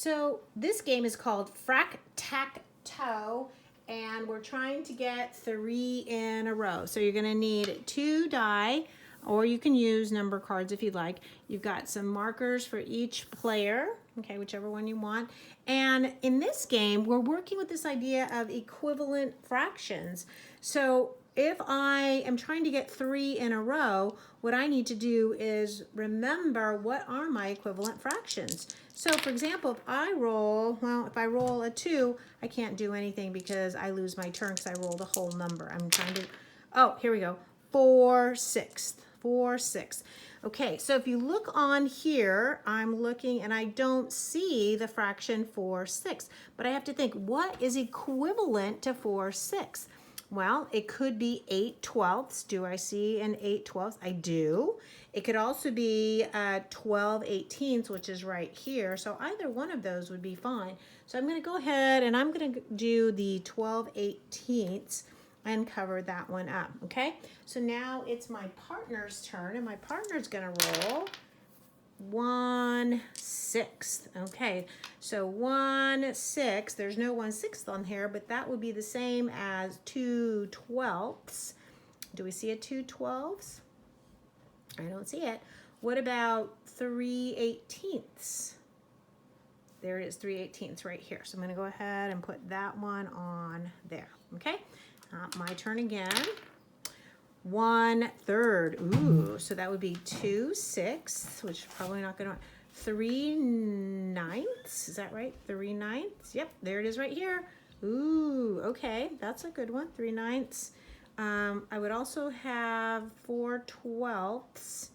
So this game is called Frac Tac Toe, and we're trying to get 3 in a row. So you're gonna need 2 die, or you can use number cards if you'd like. You've got some markers for each player, okay, whichever one you want. And in this game, we're working with this idea of equivalent fractions. So if I am trying to get 3 in a row, what I need to do is remember what are my equivalent fractions. So for example, if I roll a 2, I can't do anything because I lose my turn because I rolled a whole number. I'm trying to, oh, here we go, 4/6. Okay, so if you look on here, I'm looking and I don't see the fraction 4/6, but I have to think, what is equivalent to 4/6? Well, it could be 8/12. Do I see an 8/12? I do. It could also be 12/18, which is right here. So either one of those would be fine. So I'm going to go ahead and I'm going to do the 12/18 and cover that one up. Okay. So now it's my partner's turn, and my partner's going to roll 1/6. Okay, so 1/6, there's no 1/6 on here, but that would be the same as 2/12. Do we see a 2/12? I don't see it. What about 3/18? There it is, 3/18 right here. So I'm going to go ahead and put that one on there. Okay, my turn again. 1/3. Ooh, so that would be 2/6, which is probably not going to. 3/9. Is that right? 3/9. Yep, there it is right here. Ooh, okay, that's a good one. 3/9. I would also have 4/12.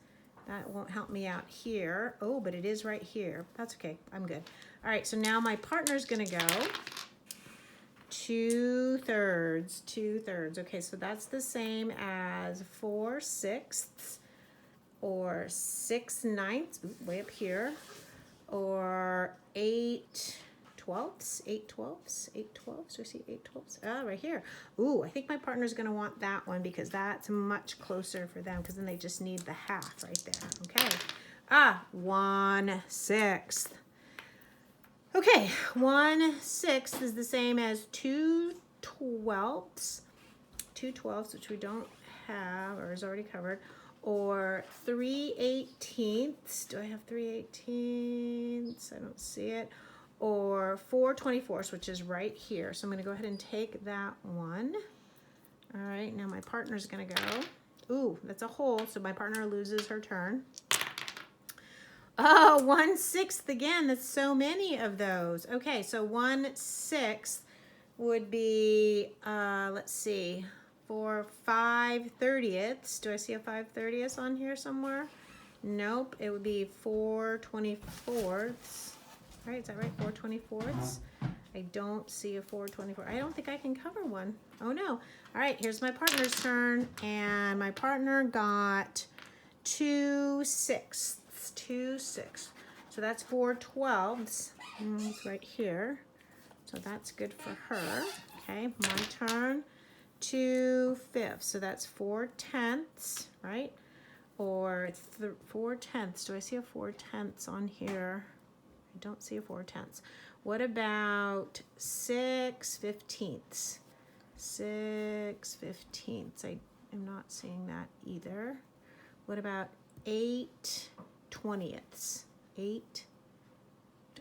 That won't help me out here. Oh, but it is right here. That's okay. I'm good. All right, so now my partner's going to go 2/3. Okay, so that's the same as 4/6 or 6/9, way up here, or 8/12. 8/12. Do I see 8/12? Oh, right here. Ooh, I think my partner's going to want that one because that's much closer for them, because then they just need the half right there. Okay. 1/6. Okay, 1/6 is the same as 2/12. 2/12, which we don't have or is already covered, or 3/18. Do I have 3/18? I don't see it. Or 4/24, which is right here. So I'm going to go ahead and take that one. All right, now my partner's going to go. Ooh, that's a hole, so my partner loses her turn. Oh, 1/6 again. That's so many of those. Okay, so 1/6 would be, let's see, for 5/30. Do I see a 5/30 on here somewhere? Nope, it would be 4/24. Right, is that right? 4/24. I don't see a 4/24. I don't think I can cover one. Oh no. All right, here's my partner's turn, and my partner got 2/6. 2/6. So that's 4/12. It's right here. So that's good for her. Okay, my turn. 2/5. So that's 4/10, right? Or 4/10. Do I see a 4/10 on here? I don't see a 4/10. What about 6/15? 6/15. I am not seeing that either. What about 8/20?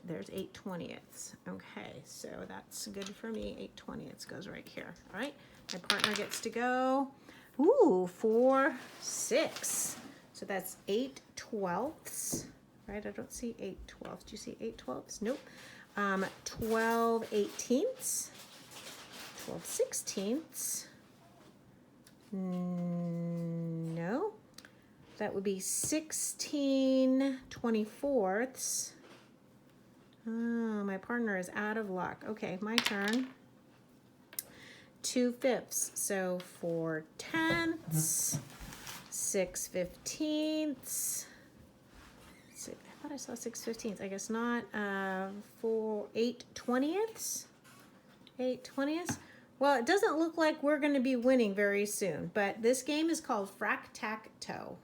There's 8/20. Okay, so that's good for me. 8/20 goes right here. All right, my partner gets to go. Ooh, 4/6. So that's 8/12. Right, I don't see 8/12. Do you see 8/12? Nope. 12/18. 12/16. No. That would be 16/24. Oh, my partner is out of luck. Okay, my turn. 2/5. So 4/10. 6/15. I thought I saw 6/15. I guess not. 8/20. 8/20. Well, it doesn't look like we're going to be winning very soon, but this game is called Frac Tac Toe.